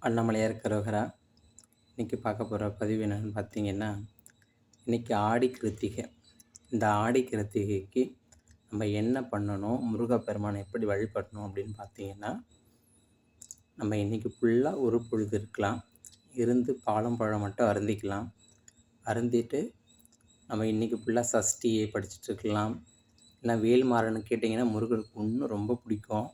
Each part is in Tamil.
அண்ணாமலையார் கரோகரா. இன்றைக்கி பார்க்க போகிற பதிவு என்னென்னு பார்த்தீங்கன்னா, இன்றைக்கி ஆடி கிருத்திகை. இந்த ஆடி கிருத்திகைக்கு நம்ம என்ன பண்ணணும், முருகப்பெருமானை எப்படி வழிபடணும் அப்படின்னு பார்த்தீங்கன்னா, நம்ம இன்றைக்கி ஃபுல்லாக ஒரு பொழுது இருக்கலாம். இருந்து பாலும் பழம் மட்டும் அருந்திக்கலாம். அருந்திட்டு நம்ம இன்றைக்கி ஃபுல்லாக சஷ்டியை படிச்சுட்ருக்கலாம். இல்லை வேல்மாறன்னு கேட்டிங்கன்னா முருகனுக்கு இன்னும் ரொம்ப பிடிக்கும்.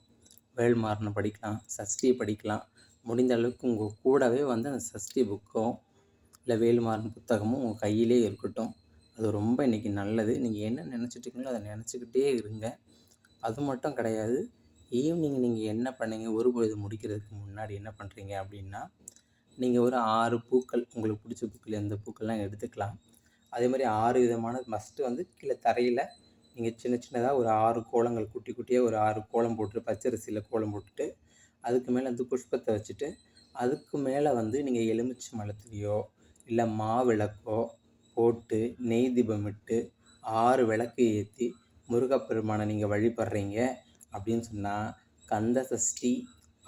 வேல்மாறனை படிக்கலாம், சஷ்டியை படிக்கலாம். முடிந்த அளவுக்கு உங்கள் கூடவே வந்து அந்த சஷ்டி புக்கும் இல்லை வேல்மாறன் புத்தகமும் உங்கள் கையிலே இருக்கட்டும். அது ரொம்ப இன்றைக்கி நல்லது. நீங்கள் என்ன நினச்சிட்ருக்கீங்களோ அதை நினச்சிக்கிட்டே இருங்க. அது மட்டும் கிடையாது, ஈவினிங் நீங்கள் என்ன பண்ணீங்க, ஒரு பொழுது முடிக்கிறதுக்கு முன்னாடி என்ன பண்ணுறீங்க அப்படின்னா, நீங்கள் ஒரு 6 பூக்கள், உங்களுக்கு பிடிச்ச பூக்கள் எந்த பூக்கள்லாம் எடுத்துக்கலாம். அதே மாதிரி 6 விதமான மஸ்ட்டு வந்து கீழே தரையில் நீங்கள் சின்ன சின்னதாக ஒரு 6 கோலங்கள், குட்டி குட்டியாக ஒரு 6 கோலம் போட்டு பச்சரிசியில் கோலம் போட்டுட்டு, அதுக்கு மேலே வந்து புஷ்பத்தை வச்சுட்டு, அதுக்கு மேலே வந்து நீங்கள் எலுமிச்சை மரத்துலேயோ இல்லை மாவிளக்கோ போட்டு நெய் தீபமிட்டு 6 விளக்கு ஏற்றி முருகப்பெருமானை நீங்கள் வழிபடுறீங்க அப்படின்னு சொன்னால், கந்த சஷ்டி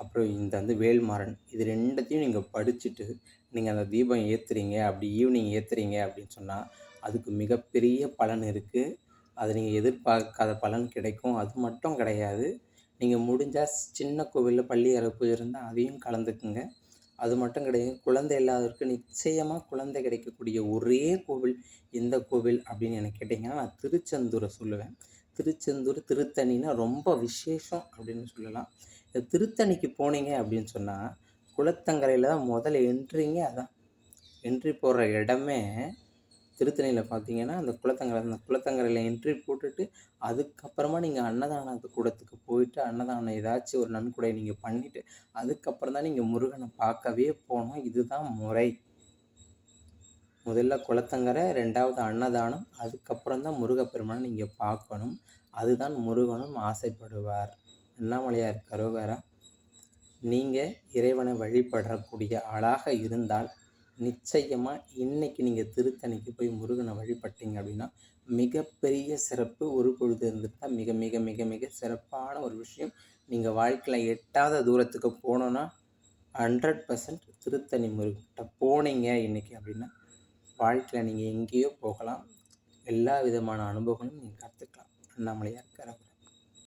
அப்புறம் இந்த வந்து வேல்மாறன் இது 2த்தையும் நீங்கள் படிச்சுட்டு நீங்கள் அந்த தீபம் ஏற்றுறீங்க, அப்படி ஈவினிங் ஏற்றுறீங்க அப்படின்னு சொன்னால், அதுக்கு மிகப்பெரிய பலன் இருக்குது. அது நீங்கள் எதிர்பார்க்காத பலன் கிடைக்கும். அது மட்டும் கிடையாது, நீங்கள் முடிஞ்சால் சின்ன கோவிலில் பள்ளி அறை பூஜை இருந்தால் அதையும் கலந்துக்குங்க. அது மட்டும் கிடையாது, குழந்தை இல்லாதவருக்கு நிச்சயமாக குழந்தை கிடைக்கக்கூடிய ஒரே கோவில் எந்த கோவில் அப்படின்னு எனக்கு கேட்டிங்கன்னா, நான் திருச்செந்தூரை சொல்லுவேன். திருச்செந்தூர், திருத்தணின்னா ரொம்ப விசேஷம் அப்படின்னு சொல்லலாம். இந்த திருத்தணிக்கு போனீங்க அப்படின்னு சொன்னால், குளத்தங்கரையில் தான் முதல்ல என்ட்ரிங்க. அதான் என்ட்ரி போடுற இடமே திருத்தணியில் பார்த்தீங்கன்னா, அந்த குளத்தங்கரையில் என்ட்ரி போட்டுட்டு அதுக்கப்புறமா நீங்கள் அன்னதானத்து கூடத்துக்கு போயிட்டு அன்னதானம் ஏதாச்சும் ஒரு நன்கொடை நீங்கள் பண்ணிவிட்டு அதுக்கப்புறம் தான் நீங்கள் முருகனை பார்க்கவே போகணும். இதுதான் முறை. முதல்ல குளத்தங்கரை, 2வது அன்னதானம், அதுக்கப்புறம் தான் முருகப்பெருமானை நீங்கள் பார்க்கணும். அதுதான் முருகனும் ஆசைப்படுவார். அண்ணாமலையார் கரோகரா. நீங்கள் இறைவனை வழிபடக்கூடிய ஆளாக இருந்தால் நிச்சயமாக இன்றைக்கி நீங்கள் திருத்தணிக்கு போய் முருகனை வழிபட்டீங்க அப்படின்னா மிகப்பெரிய சிறப்பு. ஒரு பொழுது இருந்துட்டு தான் மிக மிக மிக மிக சிறப்பான ஒரு விஷயம். நீங்கள் வாழ்க்கையில் எட்டாத தூரத்துக்கு போனோன்னா 100% திருத்தணி முருகன்கிட்ட போனீங்க இன்றைக்கி அப்படின்னா, வாழ்க்கையில் நீங்கள் எங்கேயோ போகலாம். எல்லா விதமான அனுபவங்களும் நீங்கள் கற்றுக்கலாம். அண்ணாமலையார் கரோகரா.